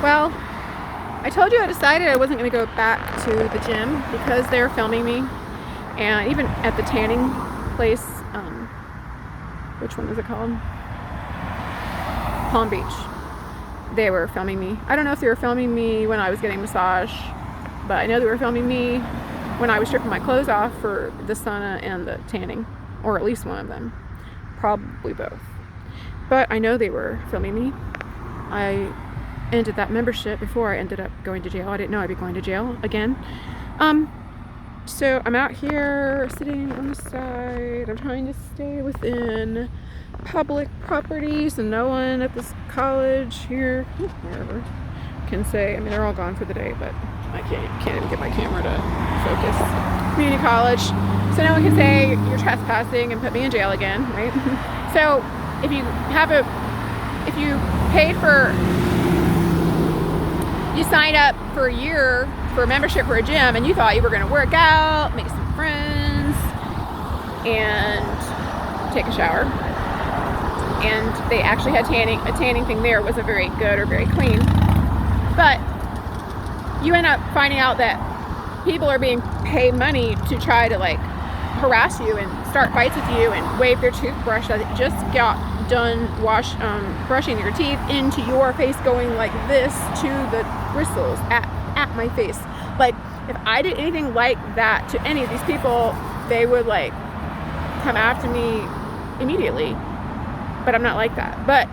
Well, I told you I decided I wasn't going to go back to the gym because they were filming me. And even at the tanning place, which one is it called? Palm Beach. They were filming me. I don't know if they were filming me when I was getting a massage, but I know they were filming me when I was stripping my clothes off for the sauna and the tanning, or at least one of them. Probably both. But I know they were filming me. I ended that membership before I ended up going to jail. I didn't know I'd be going to jail again. So I'm out here sitting on the side. I'm trying to stay within public properties and no one at this college here, wherever, can say, I mean, they're all gone for the day, but I can't even get my camera to focus. Community college. So no one can say you're trespassing and put me in jail again, right? So if you sign up for a year for a membership for a gym and you thought you were going to work out, make some friends, and take a shower, and they actually had a tanning thing there, wasn't very good or very clean, but you end up finding out that people are being paid money to try to like harass you and start fights with you and wave their toothbrush that just got done brushing your teeth into your face, going like this to the bristles at my face. Like, if I did anything like that to any of these people, they would like come after me immediately. But I'm not like that. But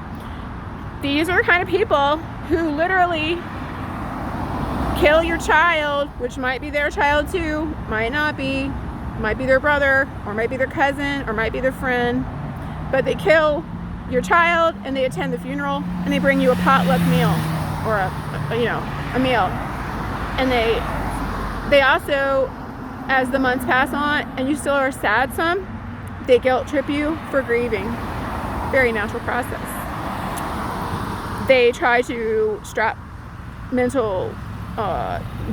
these are the kind of people who literally kill your child, which might be their child too, might not be, might be their brother, or might be their cousin, or might be their friend, but they kill your child and they attend the funeral and they bring you a potluck meal or a meal, and they also, as the months pass on and you still are sad some, they guilt trip you for grieving. Very natural process. They try to strap mental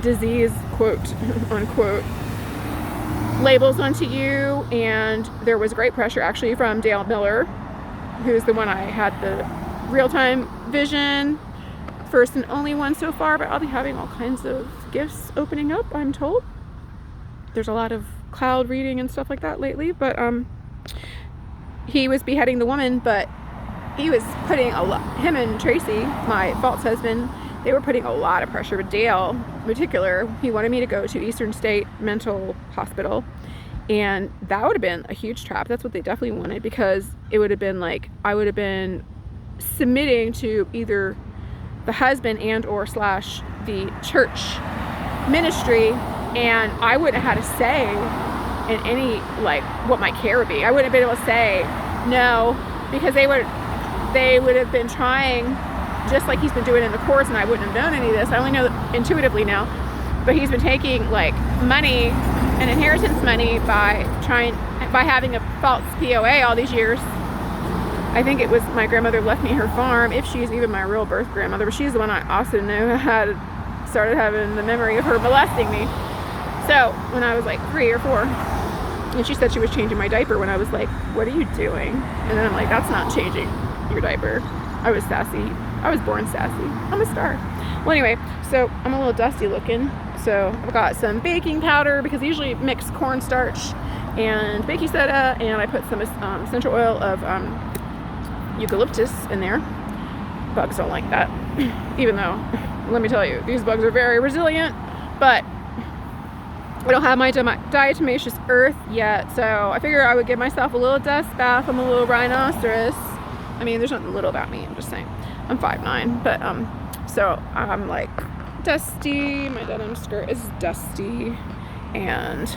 disease, quote unquote, labels onto you, and there was great pressure actually from Dale Miller, who's the one I had the real-time vision, first and only one so far, but I'll be having all kinds of gifts opening up, I'm told. There's a lot of cloud reading and stuff like that lately, but he was beheading the woman, but he was putting him and Tracy, my false husband, they were putting a lot of pressure. But Dale in particular, he wanted me to go to Eastern State Mental Hospital, and that would have been a huge trap. That's what they definitely wanted, because it would have been like I would have been submitting to either the husband and or / the church ministry, and I wouldn't have had a say in any, like, what my care would be. I wouldn't have been able to say no, because they would have been trying, just like he's been doing in the courts, and I wouldn't have known any of this. I only know intuitively now, but he's been taking like money and inheritance money by having a false POA all these years. I think it was my grandmother left me her farm, if she's even my real birth grandmother, but she's the one I also knew had started having the memory of her molesting me. So when I was like 3 or 4, and she said she was changing my diaper when I was like, what are you doing? And then I'm like, that's not changing your diaper. I was sassy. I was born sassy. I'm a star. Well, anyway, so I'm a little dusty looking. So I've got some baking powder, because I usually mix cornstarch and baking soda, and I put some essential oil of eucalyptus in there. Bugs don't like that. Even though, let me tell you, these bugs are very resilient, but I don't have my diatomaceous earth yet, so I figure I would give myself a little dust bath. I'm a little rhinoceros. I mean, there's nothing little about me, I'm just saying. I'm 5'9", but so I'm like dusty. My denim skirt is dusty, and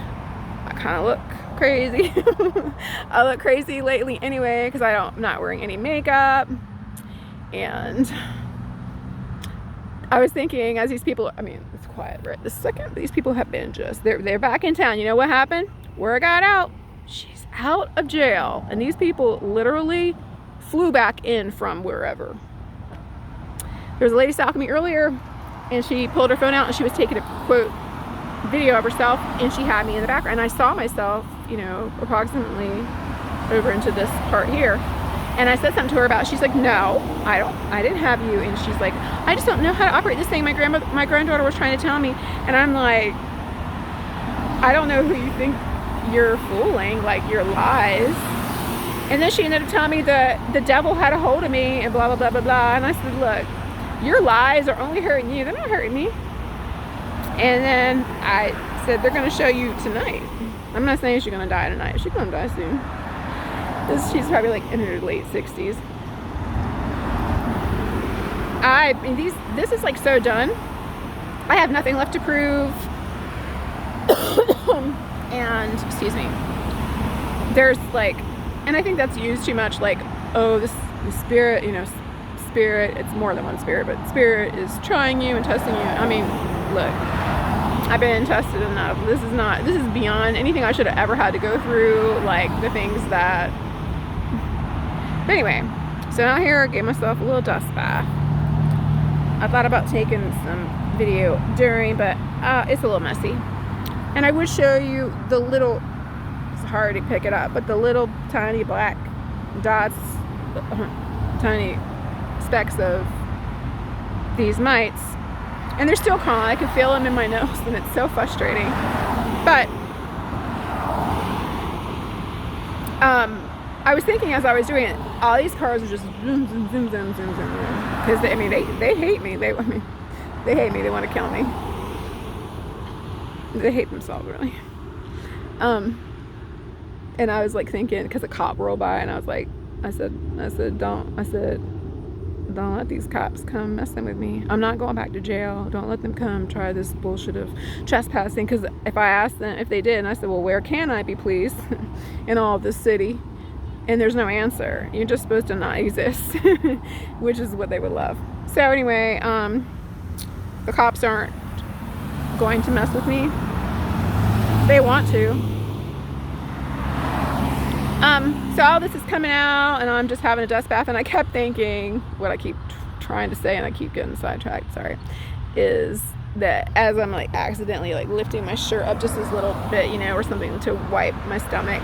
I kind of look crazy. I look crazy lately anyway, because I'm not wearing any makeup. And I was thinking, as these people, I mean, it's quiet right this second, these people have been they're back in town. You know what happened? Word got out. She's out of jail. And these people literally flew back in from wherever. There was a lady stalking me earlier, and she pulled her phone out and she was taking a quote video of herself, and she had me in the background. And I saw myself, approximately over into this part here. And I said something to her about, she's like, no, I didn't have you. And she's like, I just don't know how to operate this thing. My granddaughter was trying to tell me. And I'm like, I don't know who you think you're fooling, like your lies. And then she ended up telling me that the devil had a hold of me and blah, blah, blah, blah, blah. And I said, look, your lies are only hurting you. They're not hurting me. And then I said, they're going to show you tonight. I'm not saying she's going to die tonight. She's going to die soon. She's probably like in her late 60s. This is like so done. I have nothing left to prove. And excuse me. There's like, and I think that's used too much. Like, oh, the spirit, you know, spirit. It's more than one spirit, but spirit is trying you and testing you. I mean, look, I've been tested enough. This is beyond anything I should have ever had to go through. Like the things that. But anyway, so now here I gave myself a little dust bath. I thought about taking some video during, but it's a little messy. And I would show you the little, it's hard to pick it up, but the little tiny black dots, tiny specks of these mites. And they're still crawling. I can feel them in my nose, and it's so frustrating. But I was thinking as I was doing it, all these cars are just zoom, zoom, zoom, zoom, zoom, zoom, zoom. Because they hate me. They hate me. They want to kill me. They hate themselves, really. And I was like thinking, because a cop rolled by, and I was like, I said, don't let these cops come messing with me. I'm not going back to jail. Don't let them come try this bullshit of trespassing. Because if I asked them if they did, and I said, well, where can I be, please, in all of this city? And there's no answer. You're just supposed to not exist, which is what they would love. So anyway, the cops aren't going to mess with me. They want to. So all this is coming out, and I'm just having a dust bath, and I kept thinking what I keep trying to say, and I keep getting sidetracked, sorry, is that as I'm like accidentally like lifting my shirt up just this little bit, you know, or something to wipe my stomach,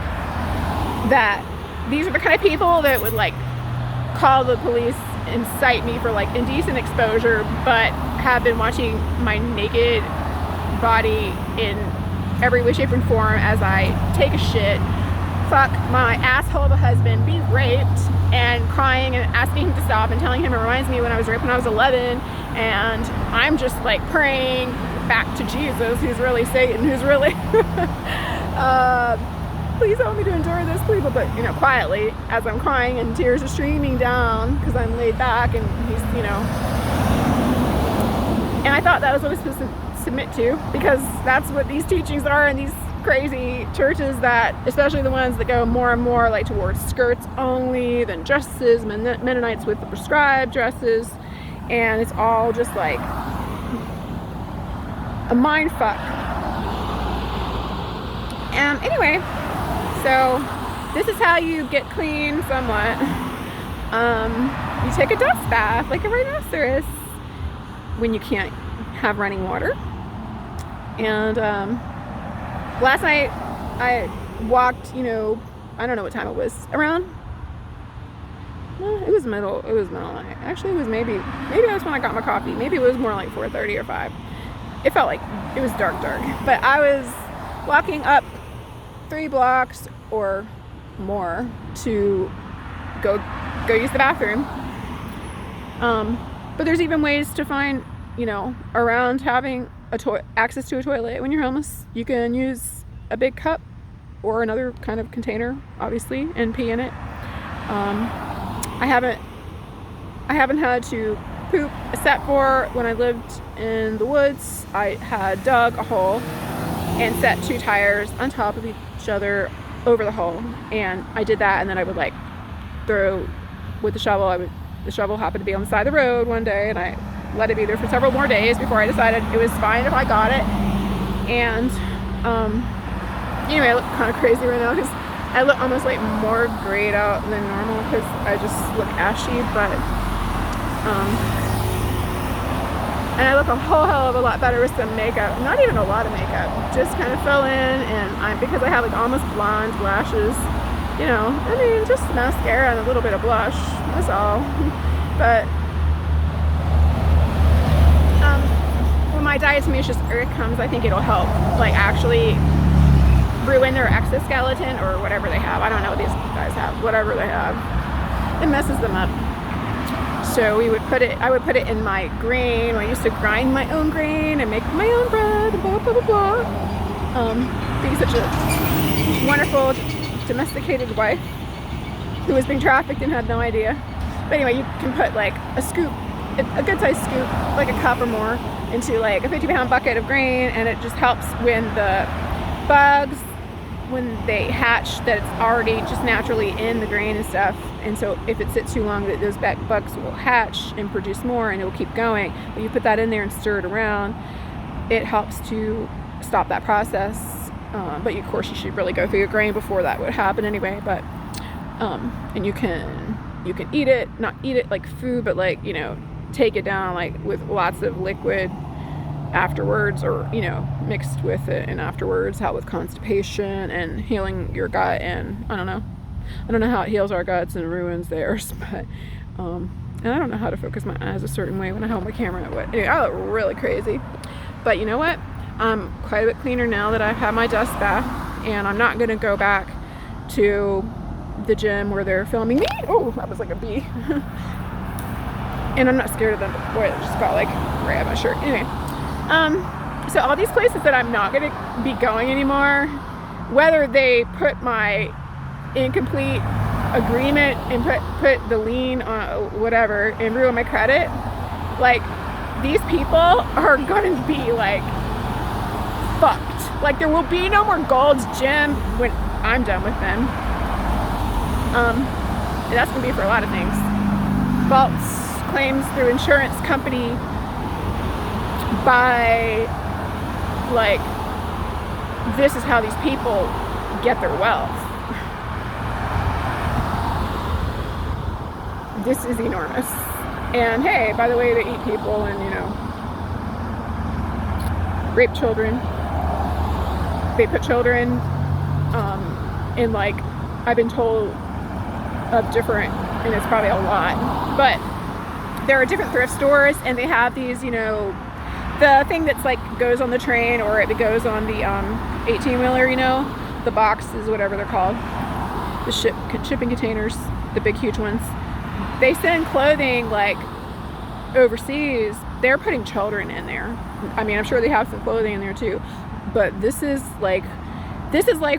that these are the kind of people that would like call the police and cite me for like indecent exposure, but have been watching my naked body in every way, shape, and form as I take a shit, fuck my asshole of a husband, be raped, and crying and asking him to stop and telling him it reminds me when I was raped when I was 11, and I'm just like praying back to Jesus, who's really Satan, who's really please help me to endure this, please. But you know, quietly as I'm crying and tears are streaming down because I'm laid back, and he's, you know, and I thought that was what I was supposed to submit to, because that's what these teachings are in these crazy churches, that especially the ones that go more and more like towards skirts only, then dresses, Mennonites with the prescribed dresses, and it's all just like a mind fuck. And anyway, so this is how you get clean somewhat. You take a dust bath like a rhinoceros when you can't have running water. And last night I walked, you know, I don't know what time it was, around, it was middle night. Actually, it was maybe that's when I got my coffee. Maybe it was more like 4:30 or 5. It felt like it was dark. But I was walking up 3 blocks or more to go use the bathroom. But there's even ways to find, you know, around having access to a toilet when you're homeless. You can use a big cup or another kind of container, obviously, and pee in it. I haven't had to poop except for when I lived in the woods. I had dug a hole and set 2 tires on top of each other over the hole, and I did that, and then I would like throw with the shovel. The shovel happened to be on the side of the road one day, and I let it be there for several more days before I decided it was fine if I got it. And anyway, I look kind of crazy right now because I look almost like more grayed out than normal because I just look ashy, but and I look a whole hell of a lot better with some makeup. Not even a lot of makeup, just kind of fell in, and because I have like almost blonde lashes, you know, I mean, just mascara and a little bit of blush, that's all. But when my diatomaceous earth comes, I think it'll help, like, actually ruin their exoskeleton or whatever they have. I don't know what these guys have, whatever they have. It messes them up. So I would put it in my grain. I used to grind my own grain and make my own bread, blah, blah, blah, blah. Being such a wonderful domesticated wife who was being trafficked and had no idea. But anyway, you can put like a scoop, a good sized scoop, like a cup or more, into like a 50-pound bucket of grain, and it just helps when the bugs, when they hatch, that it's already just naturally in the grain and stuff. And so if it sits too long, that those bugs will hatch and produce more, and it will keep going. But you put that in there and stir it around, it helps to stop that process. But of course you should really go through your grain before that would happen anyway. But and you can eat it, not eat it like food, but like, you know, take it down like with lots of liquid afterwards, or, you know, mixed with it, and afterwards help with constipation and healing your gut. And I don't know how it heals our guts and ruins theirs, but and I don't know how to focus my eyes a certain way when I hold my camera. Anyway, I look really crazy, but you know what, I'm quite a bit cleaner now that I've had my dust bath, and I'm not going to go back to the gym where they're filming me. Oh, that was like a bee. And I'm not scared of them. Boy, it just got like right on my shirt. Anyway, so all these places that I'm not going to be going anymore, whether they put my incomplete agreement and put the lien on whatever and ruin my credit, like, these people are going to be like fucked. Like, there will be no more Gold's Gym when I'm done with them. And that's going to be for a lot of things. False claims through insurance company by, like, this is how these people get their wealth. This is enormous. And hey, by the way, they eat people and, you know, rape children. They put children in, like, I've been told of different, and it's probably a lot, but there are different thrift stores, and they have these, you know, the thing that's like goes on the train, or it goes on the 18-wheeler, you know, the boxes, whatever they're called, the shipping containers, the big huge ones. They send clothing like overseas. They're putting children in there. I mean, I'm sure they have some clothing in there too, but this is like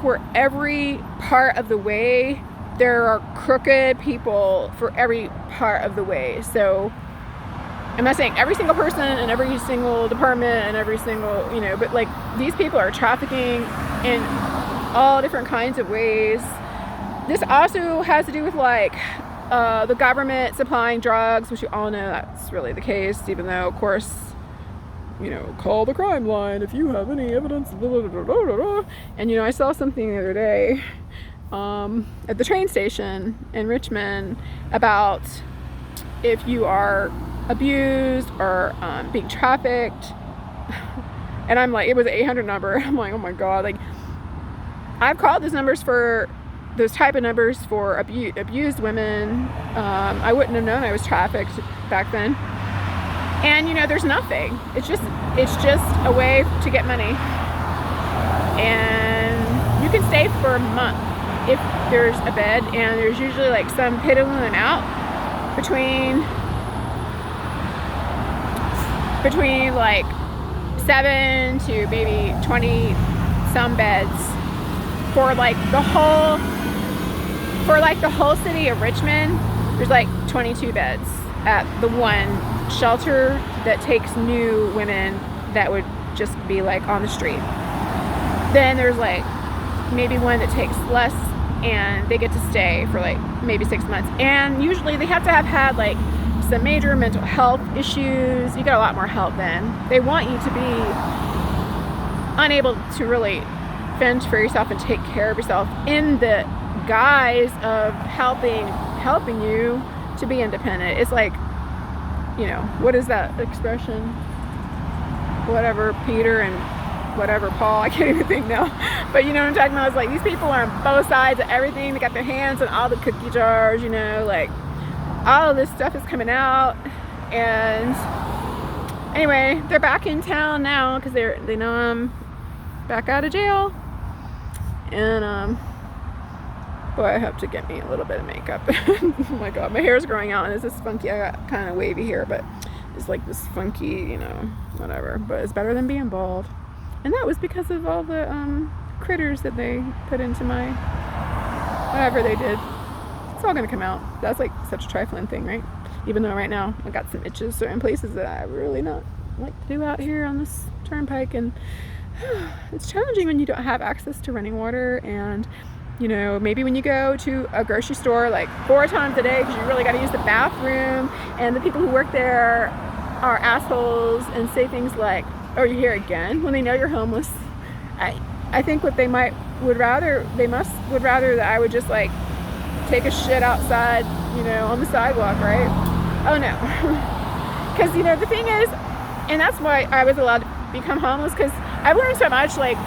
where every part of the way there are crooked people for every part of the way. So I'm not saying every single person and every single department and every single, you know, but like, these people are trafficking in all different kinds of ways. This also has to do with like the government supplying drugs, which you all know that's really the case, even though, of course, you know, call the crime line if you have any evidence. And, you know, I saw something the other day at the train station in Richmond about if you are abused or being trafficked. And I'm like, it was an 800 number. I'm like, oh my God. Like, I've called those type of numbers for abused women. I wouldn't have known I was trafficked back then. And, you know, there's nothing. It's just a way to get money. And you can stay for a month if there's a bed, and there's usually like some piddling out between like 7 to maybe 20 some beds for like the whole city of Richmond. There's like 22 beds at the one shelter that takes new women that would just be like on the street. Then there's like maybe one that takes less, and they get to stay for like maybe 6 months. And usually they have to have had like some major mental health issues. You get a lot more help then. They want you to be unable to really fend for yourself and take care of yourself in the guise of helping you to be independent. It's like, you know, what is that expression? Whatever Peter and whatever, Paul, I can't even think now. But you know what I'm talking about? It's like these people are on both sides of everything. They got their hands on all the cookie jars, you know, like all of this stuff is coming out. And anyway, they're back in town now because they know I'm back out of jail. And boy, I have to get me a little bit of makeup. Oh my god, my hair's growing out and it's just funky. I got kind of wavy hair, but it's like this funky, you know, whatever. But it's better than being bald. And that was because of all the critters that they put into my whatever they did. It's all gonna come out. That's like such a trifling thing, right? Even though right now I got some itches certain places that I really not like to do out here on this turnpike. And it's challenging when you don't have access to running water. And you know, maybe when you go to a grocery store like 4 times a day because you really got to use the bathroom, and the people who work there are assholes and say things like, "Oh, you're here again," when they know you're homeless. I think what they would rather that I would just like take a shit outside, you know, on the sidewalk, right? Oh no. Because you know the thing is, and that's why I was allowed to become homeless, because I've learned so much. Like,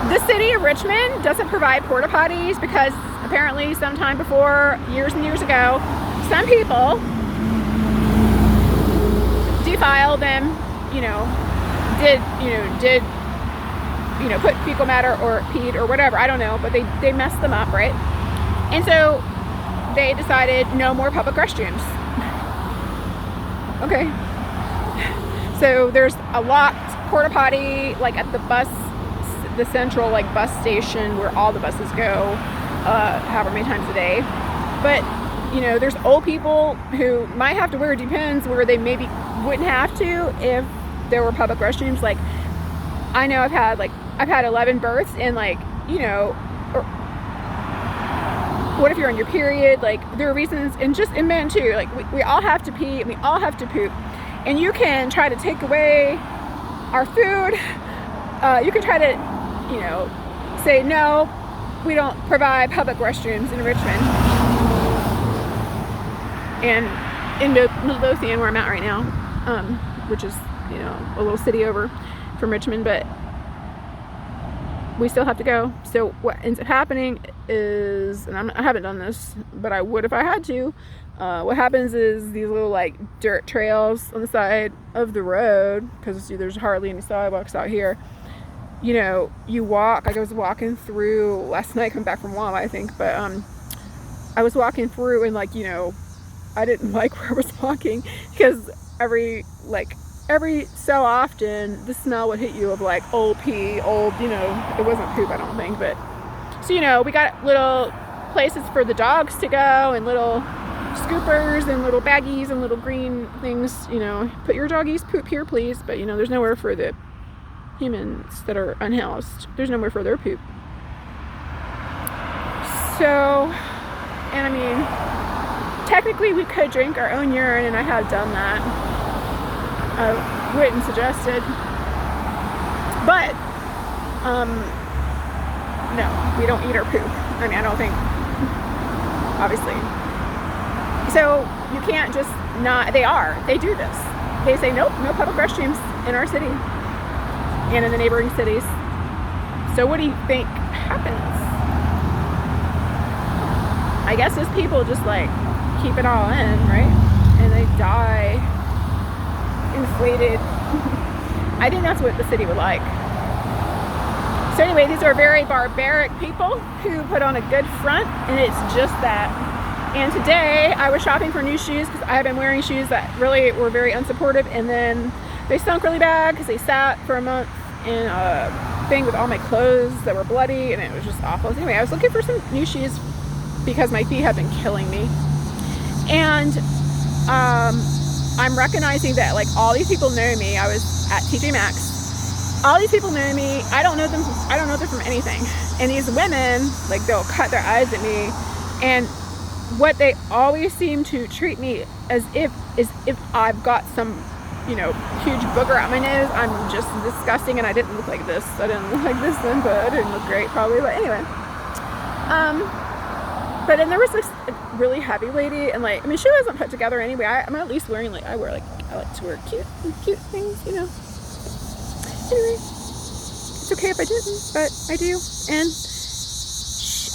the city of Richmond doesn't provide porta potties because apparently sometime before, years and years ago, some people defiled them, did put fecal matter or peed or whatever, I don't know, but they messed them up, right? And so they decided no more public restrooms. Okay. So there's a locked porta potty like at the central like bus station where all the buses go, however many times a day. But you know, there's old people who might have to wear, it depends, where they maybe wouldn't have to if there were public restrooms. Like, I know I've had 11 births, and like, you know, or what if you're on your period? Like, there are reasons, and just in men too, like we all have to pee and we all have to poop, and you can try to take away our food, you can try to, you know, say no, we don't provide public restrooms in Richmond and in Midlothian, where I'm at right now, which is, you know, a little city over from Richmond, but we still have to go. So what ends up happening is, and I haven't done this, but I would if I had to, what happens is these little like dirt trails on the side of the road, because there's hardly any sidewalks out here, you know, you walk. I was walking through last night, coming back from Wama, I think, but I was walking through, and like, you know, I didn't like where I was walking, because every so often the smell would hit you of like old pee, you know, it wasn't poop, I don't think, but so, you know, we got little places for the dogs to go, and little scoopers and little baggies and little green things, you know, put your doggies poop here please, but you know, there's nowhere for the humans that are unhoused, there's nowhere for their poop. So, and I mean, technically we could drink our own urine, and I have done that. I wouldn't suggest it, but no, we don't eat our poop. I mean, I don't think, obviously. So you can't just not, they do this. They say nope, no public restrooms in our city and in the neighboring cities. So what do you think happens? I guess those people just like keep it all in, right? And they die inflated. I think that's what the city would like. So anyway, these are very barbaric people who put on a good front, and it's just that. And today I was shopping for new shoes because I have been wearing shoes that really were very unsupportive, and then they stunk really bad because they sat for a month in a thing with all my clothes that were bloody, and it was just awful. So anyway, I was looking for some new shoes because my feet have been killing me. And I'm recognizing that like all these people know me. I was at TJ Maxx. All these people know me. I don't know them from anything. And these women, like, they'll cut their eyes at me, and what they always seem to treat me as if I've got some, you know, huge booger at my nose. I'm just disgusting, and I didn't look like this. I didn't look like this then, but I didn't look great probably. But anyway, but then there was this really heavy lady, and like, I mean, she wasn't put together anyway. I'm at least wearing, like, I like to wear cute things, you know. Anyway, it's okay if I didn't, but I do. And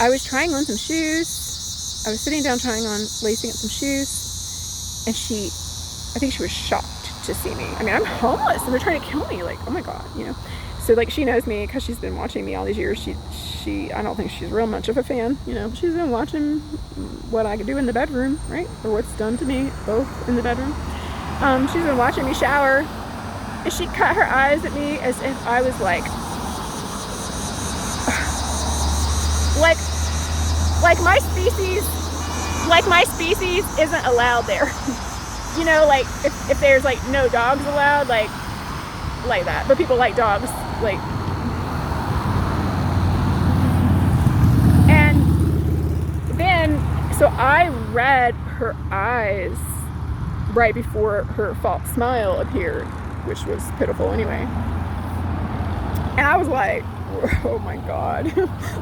I was trying on some shoes. I was sitting down trying on lacing up some shoes, and I think she was shocked to see me. I mean, I'm homeless and they're trying to kill me. Like, oh my God, you know. So like, she knows me because she's been watching me all these years. I don't think she's real much of a fan, you know. She's been watching what I can do in the bedroom, right? Or what's done to me, both in the bedroom. She's been watching me shower, and she cut her eyes at me as if I was like my species isn't allowed there. You know, like if there's like no dogs allowed, like that, but people like dogs, like. And then, so I read her eyes right before her false smile appeared, which was pitiful anyway. And I was like, oh my God.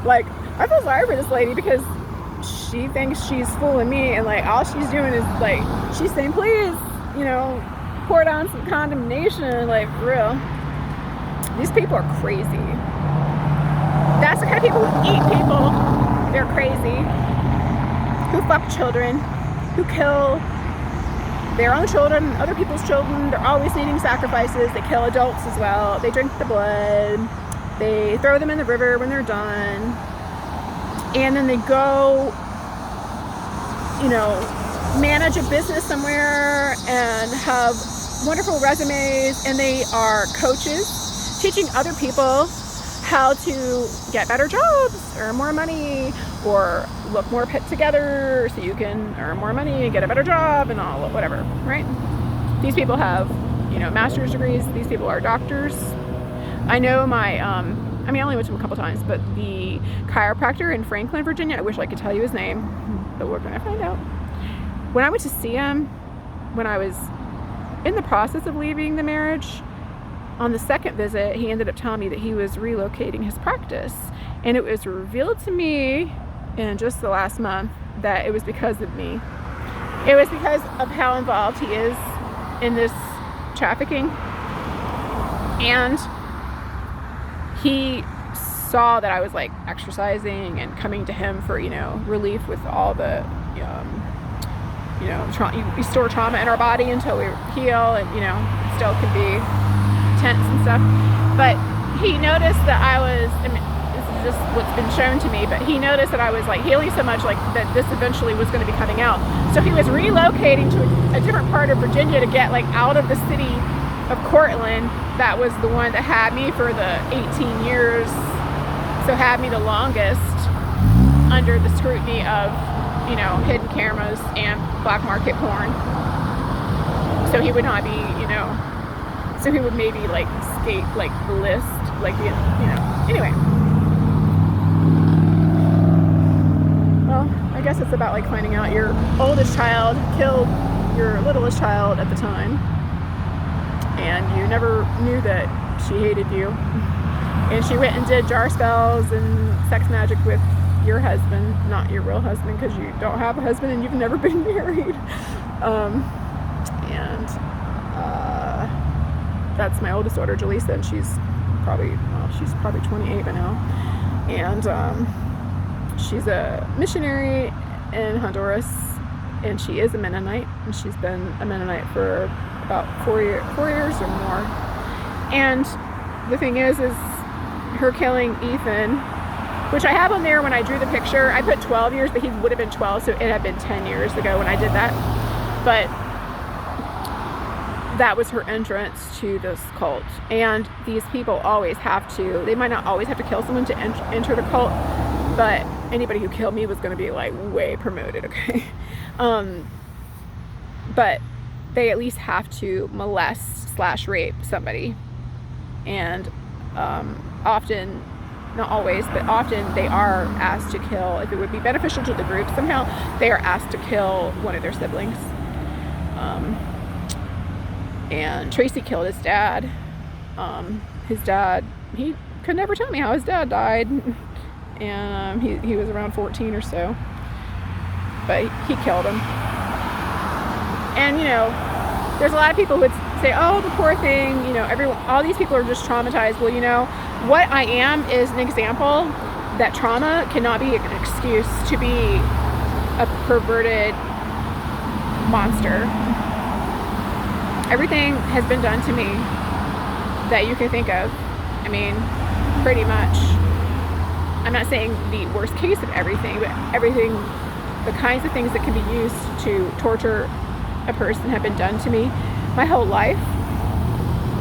Like, I feel sorry for this lady because she thinks she's fooling me, and like all she's doing is like, she's saying, please, you know, pour down some condemnation, like, for real. These people are crazy. That's the kind of people who eat people. They're crazy. Who fuck children, who kill their own children, other people's children. They're always needing sacrifices. They kill adults as well. They drink the blood. They throw them in the river when they're done. And then they go, you know, manage a business somewhere and have wonderful resumes, and they are coaches teaching other people how to get better jobs, earn more money, or look more put together so you can earn more money and get a better job and all, whatever, right? These people have, you know, master's degrees. These people are doctors. I know I only went to him a couple times, but the chiropractor in Franklin, Virginia, I wish I could tell you his name, but we're going to find out. When I went to see him, when I was in the process of leaving the marriage, on the second visit, he ended up telling me that he was relocating his practice. And it was revealed to me in just the last month that it was because of me. It was because of how involved he is in this trafficking. And he saw that I was like exercising and coming to him for, you know, relief with all the, you know, we store trauma in our body until we heal, and, you know, it still can be tense and stuff. But he noticed that I was, I mean, this is just what's been shown to me, but he noticed that I was like healing so much, like that this eventually was going to be coming out. So he was relocating to a different part of Virginia to get like out of the city of Cortland. That was the one that had me for the 18 years, so had me the longest under the scrutiny of, you know, hidden cameras and black market porn. So he would not be, you know, so he would maybe like skate like the list, like, you know, anyway. Well, I guess it's about like finding out your oldest child killed your littlest child at the time, and you never knew that she hated you, and she went and did jar spells and sex magic with your husband, not your real husband, because you don't have a husband and you've never been married. That's my oldest daughter, Jaleesa, and she's probably 28 by now, and she's a missionary in Honduras, and she is a Mennonite, and she's been a Mennonite for about 4 years or more. And the thing is her killing Ethan, which I have on there when I drew the picture. I put 12 years, but he would have been 12, so it had been 10 years ago when I did that. But that was her entrance to this cult. And these people always have to, they might not always have to kill someone to enter the cult, but anybody who killed me was going to be like way promoted, okay? But they at least have to molest/rape somebody. And often, not always, but often they are asked to kill, if it would be beneficial to the group somehow, they are asked to kill one of their siblings. And Tracy killed his dad. His dad, he could never tell me how his dad died. And he was around 14 or so. But he killed him. And, you know, there's a lot of people who would say, oh, the poor thing, you know, everyone, all these people are just traumatized. Well, you know, what I am is an example that trauma cannot be an excuse to be a perverted monster. Everything has been done to me that you can think of. I mean, pretty much. I'm not saying the worst case of everything, but everything, the kinds of things that can be used to torture a person have been done to me my whole life,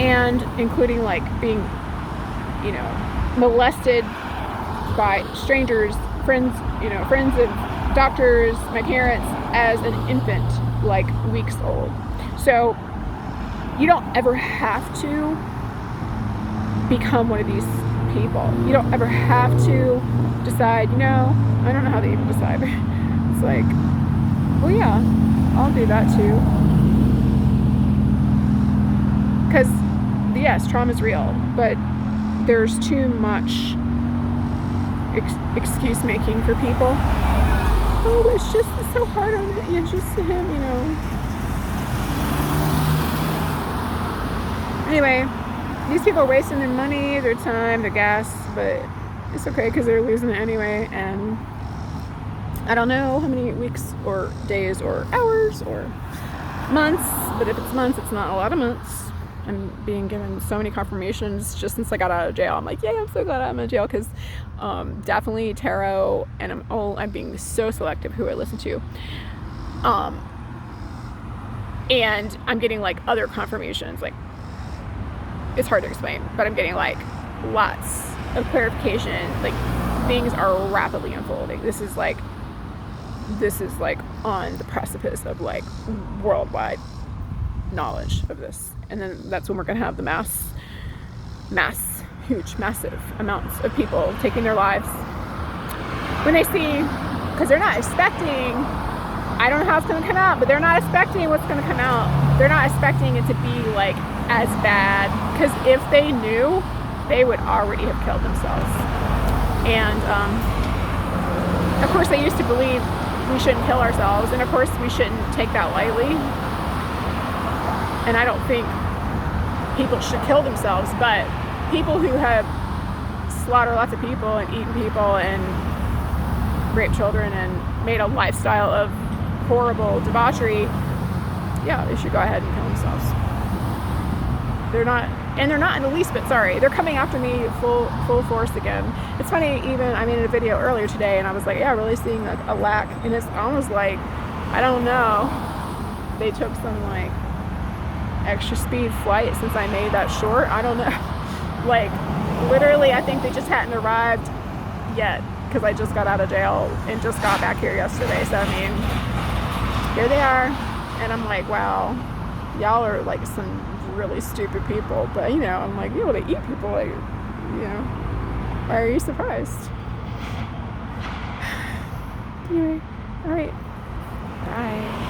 and including like being, you know, molested by strangers, friends, you know, friends of doctors, my parents, as an infant, like weeks old. So you don't ever have to become one of these people. You don't ever have to decide, you know, I don't know how they even decide. It's like, well, yeah, I'll do that too. Because, yes, trauma is real, but there's too much excuse making for people. Oh, it's just so hard on it. It's just him, you know. Anyway, these people are wasting their money, their time, their gas, but it's okay because they're losing it anyway. And I don't know how many weeks or days or hours or months, but if it's months, it's not a lot of months. I'm being given so many confirmations just since I got out of jail. I'm like, yay, I'm so glad I'm in jail, because definitely tarot, and I'm being so selective who I listen to. And I'm getting like other confirmations, like, it's hard to explain, but I'm getting like lots of clarification. Like, things are rapidly unfolding. This is like on the precipice of like worldwide knowledge of this. And then that's when we're gonna have the huge, massive amounts of people taking their lives when they see, because they're not expecting, I don't know how it's gonna come out, but they're not expecting what's gonna come out. They're not expecting it to be like as bad, because if they knew, they would already have killed themselves. And of course they used to believe we shouldn't kill ourselves, and of course we shouldn't take that lightly. And I don't think people should kill themselves, but people who have slaughtered lots of people and eaten people and raped children and made a lifestyle of horrible debauchery, yeah, they should go ahead and kill themselves. They're not in the least bit sorry. They're coming after me full force again. It's funny, even I made a video earlier today and I was like, yeah, really seeing like a lack, and it's almost like, I don't know, they took some like extra speed flight since I made that short. I don't know. Like, literally, I think they just hadn't arrived yet, because I just got out of jail and just got back here yesterday. So I mean, here they are, and I'm like, wow, y'all are like some really stupid people. But you know, I'm like, you know, they eat people, like, you know, why are you surprised? Anyway, all right, bye.